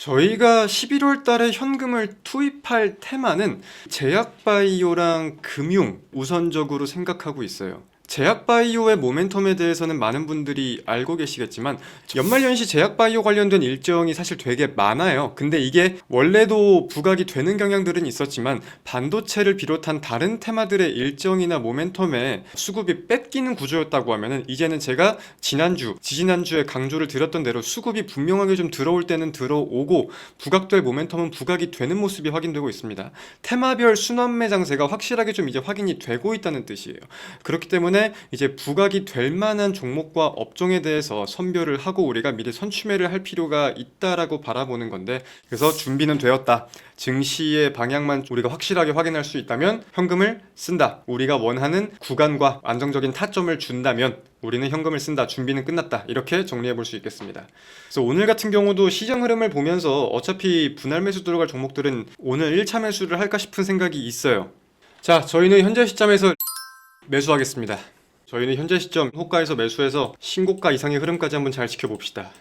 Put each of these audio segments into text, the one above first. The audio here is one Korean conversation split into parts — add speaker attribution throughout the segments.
Speaker 1: 저희가 11월 달에 현금을 투입할 테마는 제약바이오랑 금융 우선적으로 생각하고 있어요. 제약바이오의 모멘텀에 대해서는 많은 분들이 알고 계시겠지만 연말연시 제약바이오 관련된 일정이 사실 되게 많아요. 근데 이게 원래도 부각이 되는 경향들은 있었지만 반도체를 비롯한 다른 테마들의 일정이나 모멘텀에 수급이 뺏기는 구조였다고 하면은 이제는 제가 지난주, 지지난주에 강조를 드렸던 대로 수급이 분명하게 좀 들어올 때는 들어오고 부각될 모멘텀은 부각이 되는 모습이 확인되고 있습니다. 테마별 순환매 장세가 확실하게 좀 이제 확인이 되고 있다는 뜻이에요. 그렇기 때문에 이제 부각이 될 만한 종목과 업종에 대해서 선별을 하고 우리가 미리 선취매를 할 필요가 있다라고 바라보는 건데, 그래서 준비는 되었다. 증시의 방향만 우리가 확실하게 확인할 수 있다면 현금을 쓴다. 우리가 원하는 구간과 안정적인 타점을 준다면 우리는 현금을 쓴다. 준비는 끝났다. 이렇게 정리해 볼 수 있겠습니다. 그래서 오늘 같은 경우도 시장 흐름을 보면서 어차피 분할 매수 들어갈 종목들은 오늘 1차 매수를 할까 싶은 생각이 있어요. 자, 저희는 현재 시점에서 매수하겠습니다. 저희는 현재 시점 호가에서 매수해서 신고가 이상의 흐름까지 한번 잘 지켜봅시다.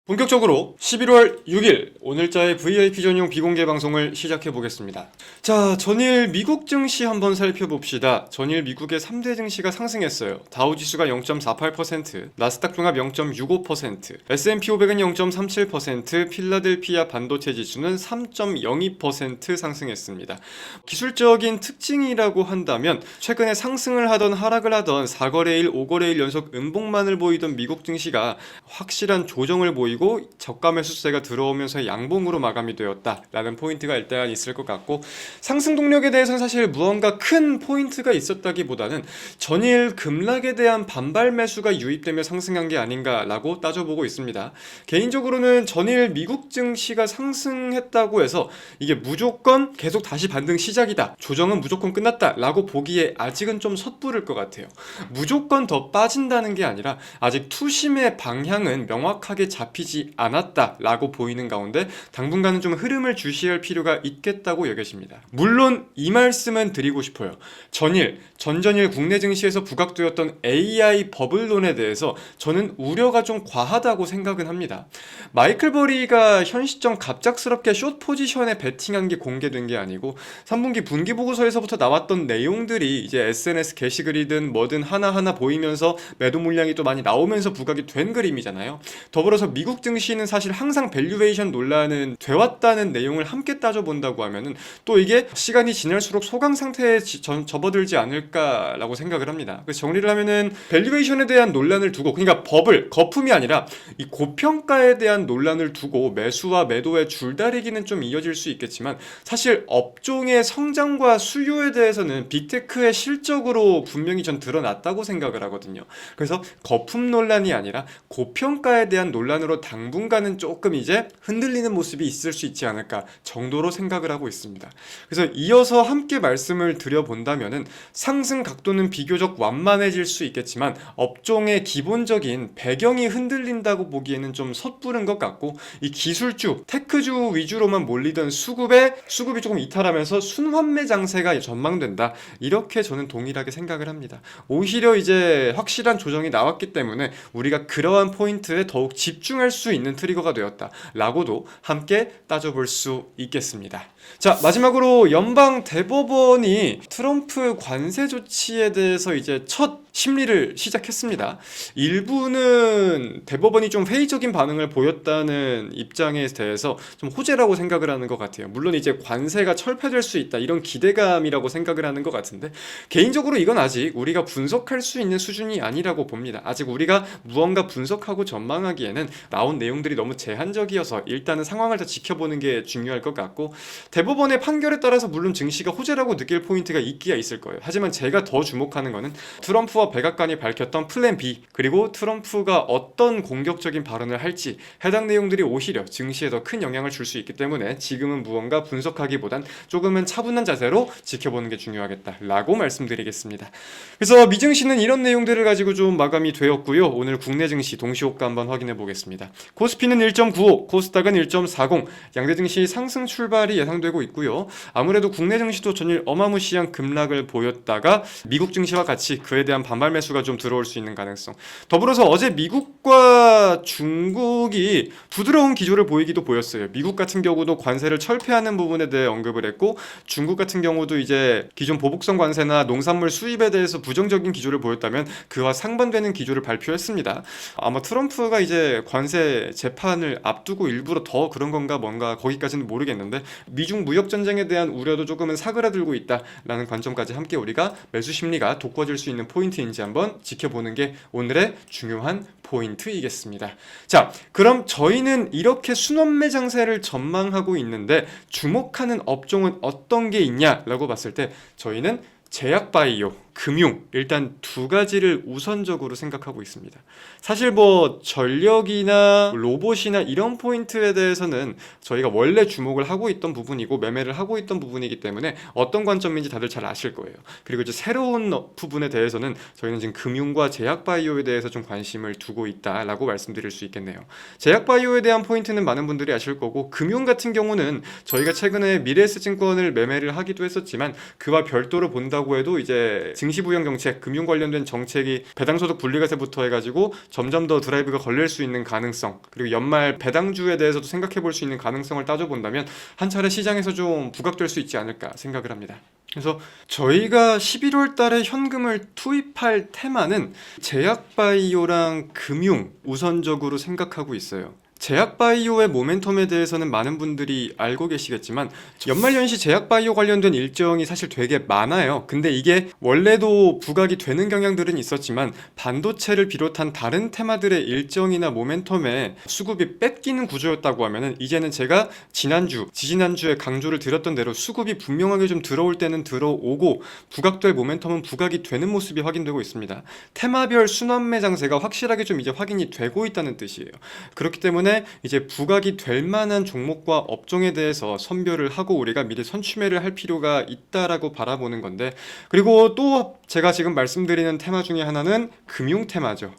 Speaker 1: 본격적으로 11월 6일 오늘자의 VIP 전용 비공개 방송을 시작해 보겠습니다. 자, 전일 미국 증시 한번 살펴봅시다. 전일 미국의 3대 증시가 상승했어요. 다우지수가 0.48%, 나스닥 종합 0.65%, S&P 500은 0.37%, 필라델피아 반도체 지수는 3.02% 상승했습니다. 기술적인 특징이라고 한다면 최근에 상승을 하던 하락을 하던 4거래일, 5거래일 연속 음봉만을 보이던 미국 증시가 확실한 조정을 보이고 저가 매수세가 들어오면서 양봉으로 마감이 되었다라는 포인트가 일단 있을 것 같고, 상승 동력에 대해서는 사실 무언가 큰 포인트가 있었다기보다는 전일 급락에 대한 반발 매수가 유입되며 상승한 게 아닌가라고 따져보고 있습니다. 개인적으로는 전일 미국 증시가 상승했다고 해서 이게 무조건 계속 다시 반등 시작이다, 조정은 무조건 끝났다라고 보기에 아직은 좀 섣부를 것 같아요. 무조건 더 빠진다는 게 아니라 아직 투심의 방향은 명확하게 잡히지 않았다라고 보이는 가운데 당분간은 좀 흐름을 주시할 필요가 있겠다고 여겨집니다. 물론 이 말씀은 드리고 싶어요. 전전일 국내 증시에서 부각되었던 AI 버블론에 대해서 저는 우려가 좀 과하다고 생각은 합니다. 마이클 버리가 현 시점 갑작스럽게 숏 포지션에 베팅한 게 공개된 게 아니고 3분기 분기 보고서에서부터 나왔던 내용들이 이제 SNS 게시글이든 뭐든 하나하나 보이면서 매도 물량이 또 많이 나오면서 부각이 된 그림이잖아요. 더불어서 미국 증시는 사실 항상 밸류에이션 논란은 되었다는 내용을 함께 따져본다고 하면은 또 이게 시간이 지날수록 소강 상태에 접어들지 않을까라고 생각을 합니다. 그래서 정리를 하면은 밸류에이션에 대한 논란을 두고, 그러니까 거품이 아니라 이 고평가에 대한 논란을 두고 매수와 매도의 줄다리기는 좀 이어질 수 있겠지만 사실 업종의 성장과 수요에 대해서는 빅테크의 실적으로 분명히 전 드러났다고 생각을 하거든요. 그래서 거품 논란이 아니라 고평가에 대한 논란으로 당분간은 조금 이제 흔들리는 모습이 있을 수 있지 않을까 정도로 생각을 하고 있습니다. 그래서 이어서 함께 말씀을 드려본다면은 상승 각도는 비교적 완만해질 수 있겠지만 업종의 기본적인 배경이 흔들린다고 보기에는 좀 섣부른 것 같고, 이 기술주, 테크주 위주로만 몰리던 수급이 조금 이탈하면서 순환매 장세가 전망된다, 이렇게 저는 동일하게 생각을 합니다. 오히려 이제 확실한 조정이 나왔기 때문에 우리가 그러한 포인트에 더욱 집중할 수 있는 트리거가 되었다라고도 함께 따져볼 수 있겠습니다. 자, 마지막으로 연방 대법원이 트럼프 관세 조치에 대해서 이제 첫 심리를 시작했습니다. 일부는 대법원이 좀 회의적인 반응을 보였다는 입장에 대해서 좀 호재라고 생각을 하는 것 같아요. 물론 이제 관세가 철폐될 수 있다, 이런 기대감이라고 생각을 하는 것 같은데, 개인적으로 이건 아직 우리가 분석할 수 있는 수준이 아니라고 봅니다. 아직 우리가 무언가 분석하고 전망하기에는 나온 내용들이 너무 제한적이어서 일단은 상황을 더 지켜보는 게 중요할 것 같고, 대법원의 판결에 따라서 물론 증시가 호재라고 느낄 포인트가 있기야 있을 거예요. 하지만 제가 더 주목하는 거는 트럼프와 백악관이 밝혔던 플랜 B, 그리고 트럼프가 어떤 공격적인 발언을 할지, 해당 내용들이 오히려 증시에 더 큰 영향을 줄 수 있기 때문에 지금은 무언가 분석하기보단 조금은 차분한 자세로 지켜보는 게 중요하겠다라고 말씀드리겠습니다. 그래서 미증시는 이런 내용들을 가지고 좀 마감이 되었고요. 오늘 국내 증시 동시호가 한번 확인해 보겠습니다. 코스피는 1.95, 코스닥은 1.40, 양대 증시 상승 출발이 예상되고 있고요. 아무래도 국내 증시도 전일 어마무시한 급락을 보였다가 미국 증시와 같이 그에 대한 반발 매수가 좀 들어올 수 있는 가능성. 더불어서 어제 미국과 중국이 부드러운 기조를 보이기도 보였어요. 미국 같은 경우도 관세를 철폐하는 부분에 대해 언급을 했고, 중국 같은 경우도 이제 기존 보복성 관세나 농산물 수입에 대해서 부정적인 기조를 보였다면 그와 상반되는 기조를 발표했습니다. 아마 트럼프가 이제 관세 재판을 앞두고 일부러 더 그런 건가 뭔가 거기까지는 모르겠는데, 미중 무역 전쟁에 대한 우려도 조금은 사그라들고 있다라는 관점까지 함께 우리가 매수 심리가 돋궈질 수 있는 포인트인지 한번 지켜보는 게 오늘의 중요한 포인트이겠습니다. 자, 그럼 저희는 이렇게 순환매 장세를 전망하고 있는데 주목하는 업종은 어떤 게 있냐라고 봤을 때 저희는 제약바이오, 금융, 일단 두 가지를 우선적으로 생각하고 있습니다. 사실 뭐 전력이나 로봇이나 이런 포인트에 대해서는 저희가 원래 주목을 하고 있던 부분이고 매매를 하고 있던 부분이기 때문에 어떤 관점인지 다들 잘 아실 거예요. 그리고 이제 새로운 부분에 대해서는 저희는 지금 금융과 제약바이오에 대해서 좀 관심을 두고 있다라고 말씀드릴 수 있겠네요. 제약바이오에 대한 포인트는 많은 분들이 아실 거고, 금융 같은 경우는 저희가 최근에 미래에셋증권을 매매를 하기도 했었지만 그와 별도로 본다고 해도 이제 증시부양 정책, 금융 관련된 정책이 배당소득 분리과세부터 해가지고 점점 더 드라이브가 걸릴 수 있는 가능성, 그리고 연말 배당주에 대해서도 생각해 볼 수 있는 가능성을 따져본다면 한 차례 시장에서 좀 부각될 수 있지 않을까 생각을 합니다. 그래서 저희가 11월 달에 현금을 투입할 테마는 제약바이오랑 금융 우선적으로 생각하고 있어요. 제약바이오의 모멘텀에 대해서는 많은 분들이 알고 계시겠지만 연말연시 제약바이오 관련된 일정이 사실 되게 많아요. 근데 이게 원래도 부각이 되는 경향들은 있었지만 반도체를 비롯한 다른 테마들의 일정이나 모멘텀에 수급이 뺏기는 구조였다고 하면은 이제는 제가 지지난주에 강조를 드렸던 대로 수급이 분명하게 좀 들어올 때는 들어오고 부각될 모멘텀은 부각이 되는 모습이 확인되고 있습니다. 테마별 순환매 장세가 확실하게 좀 이제 확인이 되고 있다는 뜻이에요. 그렇기 때문에 이제 부각이 될 만한 종목과 업종에 대해서 선별을 하고 우리가 미리 선취매를 할 필요가 있다라고 바라보는 건데, 그리고 또 제가 지금 말씀드리는 테마 중에 하나는 금융 테마죠.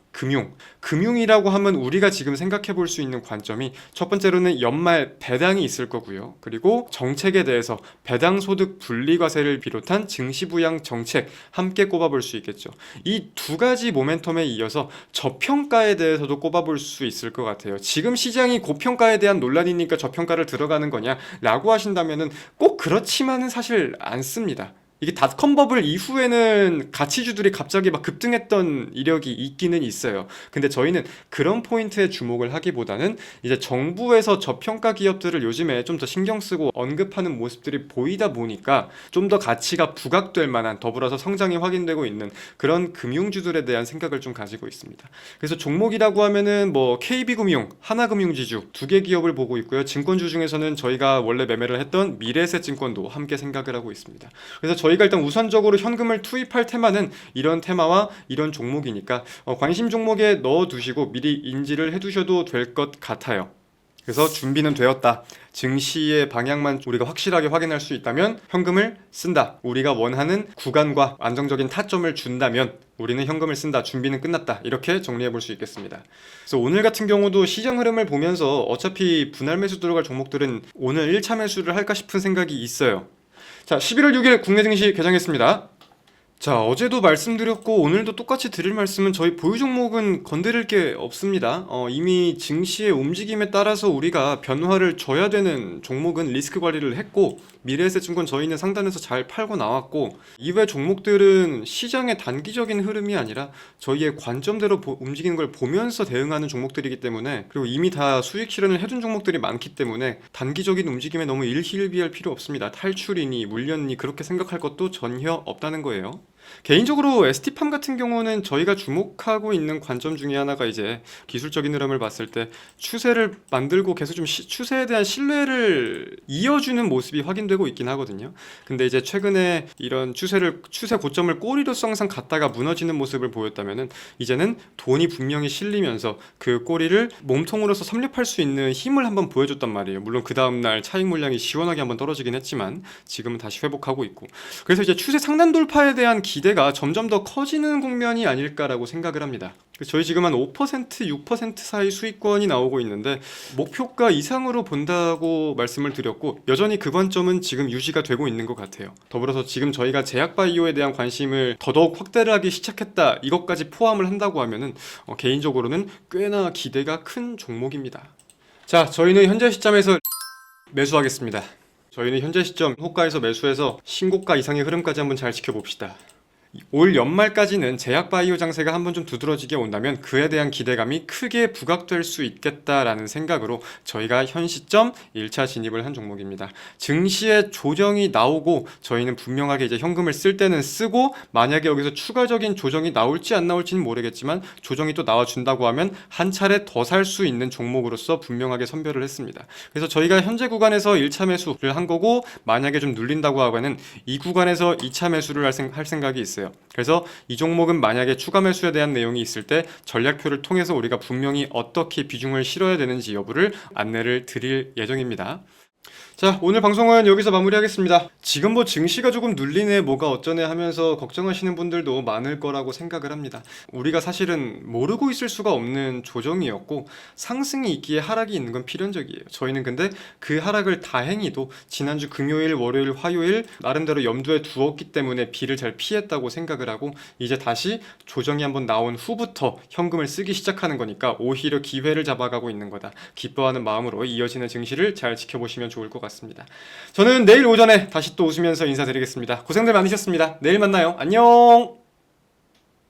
Speaker 1: 금융이라고 하면 우리가 지금 생각해 볼 수 있는 관점이 첫 번째로는 연말 배당이 있을 거고요. 그리고 정책에 대해서 배당소득 분리과세를 비롯한 증시부양 정책 함께 꼽아볼 수 있겠죠. 이 두 가지 모멘텀에 이어서 저평가에 대해서도 꼽아볼 수 있을 것 같아요. 지금 시장이 고평가에 대한 논란이니까 저평가를 들어가는 거냐라고 하신다면은 꼭 그렇지만은 사실 않습니다. 이게 닷컴 버블 이후에는 가치주들이 갑자기 막 급등했던 이력이 있기는 있어요. 근데 저희는 그런 포인트에 주목을 하기보다는 이제 정부에서 저평가 기업들을 요즘에 좀 더 신경 쓰고 언급하는 모습들이 보이다 보니까 좀 더 가치가 부각될 만한, 더불어서 성장이 확인되고 있는 그런 금융주들에 대한 생각을 좀 가지고 있습니다. 그래서 종목이라고 하면은 뭐 KB금융, 하나금융지주 두 개 기업을 보고 있고요. 증권주 중에서는 저희가 원래 매매를 했던 미래에셋증권도 함께 생각을 하고 있습니다. 그래서 저희가 일단 우선적으로 현금을 투입할 테마는 이런 테마와 이런 종목이니까 관심 종목에 넣어두시고 미리 인지를 해두셔도 될 것 같아요. 그래서 준비는 되었다. 증시의 방향만 우리가 확실하게 확인할 수 있다면 현금을 쓴다. 우리가 원하는 구간과 안정적인 타점을 준다면 우리는 현금을 쓴다. 준비는 끝났다. 이렇게 정리해 볼 수 있겠습니다. 그래서 오늘 같은 경우도 시장 흐름을 보면서 어차피 분할 매수 들어갈 종목들은 오늘 1차 매수를 할까 싶은 생각이 있어요. 자, 11월 6일 국내 증시 개장했습니다. 자, 어제도 말씀드렸고 오늘도 똑같이 드릴 말씀은 저희 보유 종목은 건드릴 게 없습니다. 이미 증시의 움직임에 따라서 우리가 변화를 줘야 되는 종목은 리스크 관리를 했고, 미래에셋증권 저희는 상단에서 잘 팔고 나왔고, 이외 종목들은 시장의 단기적인 흐름이 아니라 저희의 관점대로 움직이는 걸 보면서 대응하는 종목들이기 때문에, 그리고 이미 다 수익 실현을 해둔 종목들이 많기 때문에 단기적인 움직임에 너무 일희일비할 필요 없습니다. 탈출이니 물렸니 그렇게 생각할 것도 전혀 없다는 거예요. 개인적으로 ST팜 같은 경우는 저희가 주목하고 있는 관점 중에 하나가 이제 기술적인 흐름을 봤을 때 추세를 만들고 계속 좀 추세에 대한 신뢰를 이어주는 모습이 확인되고 있긴 하거든요. 근데 이제 최근에 이런 추세 고점을 꼬리로서 항상 갔다가 무너지는 모습을 보였다면은 이제는 돈이 분명히 실리면서 그 꼬리를 몸통으로서 삼립할 수 있는 힘을 한번 보여줬단 말이에요. 물론 그 다음날 차익 물량이 시원하게 한번 떨어지긴 했지만 지금은 다시 회복하고 있고, 그래서 이제 추세 상단 돌파에 대한 기대가 점점 더 커지는 국면이 아닐까라고 생각을 합니다. 저희 지금 한 5%, 6% 사이 수익권이 나오고 있는데 목표가 이상으로 본다고 말씀을 드렸고 여전히 그 관점은 지금 유지가 되고 있는 것 같아요. 더불어서 지금 저희가 제약바이오에 대한 관심을 더더욱 확대를 하기 시작했다, 이것까지 포함을 한다고 하면은 개인적으로는 꽤나 기대가 큰 종목입니다. 자, 저희는 현재 시점에서 매수하겠습니다. 저희는 현재 시점 호가에서 매수해서 신고가 이상의 흐름까지 한번 잘 지켜봅시다. 올 연말까지는 제약바이오 장세가 한번 좀 두드러지게 온다면 그에 대한 기대감이 크게 부각될 수 있겠다라는 생각으로 저희가 현 시점 1차 진입을 한 종목입니다. 증시에 조정이 나오고 저희는 분명하게 이제 현금을 쓸 때는 쓰고, 만약에 여기서 추가적인 조정이 나올지 안 나올지는 모르겠지만 조정이 또 나와준다고 하면 한 차례 더 살 수 있는 종목으로서 분명하게 선별을 했습니다. 그래서 저희가 현재 구간에서 1차 매수를 한 거고, 만약에 좀 눌린다고 하면은 이 구간에서 2차 매수를 할 생각이 있어요. 그래서 이 종목은 만약에 추가 매수에 대한 내용이 있을 때 전략표를 통해서 우리가 분명히 어떻게 비중을 실어야 되는지 여부를 안내를 드릴 예정입니다. 자, 오늘 방송은 여기서 마무리하겠습니다. 지금 뭐 증시가 조금 눌리네, 뭐가 어쩌네 하면서 걱정하시는 분들도 많을 거라고 생각을 합니다. 우리가 사실은 모르고 있을 수가 없는 조정이었고, 상승이 있기에 하락이 있는 건 필연적이에요. 저희는 근데 그 하락을 다행히도 지난주 금요일, 월요일, 화요일 나름대로 염두에 두었기 때문에 비를 잘 피했다고 생각을 하고, 이제 다시 조정이 한번 나온 후부터 현금을 쓰기 시작하는 거니까 오히려 기회를 잡아가고 있는 거다, 기뻐하는 마음으로 이어지는 증시를 잘 지켜보시면 좋을 것 같습니다. 저는 내일 오전에 다시 또 웃으면서 인사드리겠습니다. 고생들 많으셨습니다. 내일 만나요. 안녕.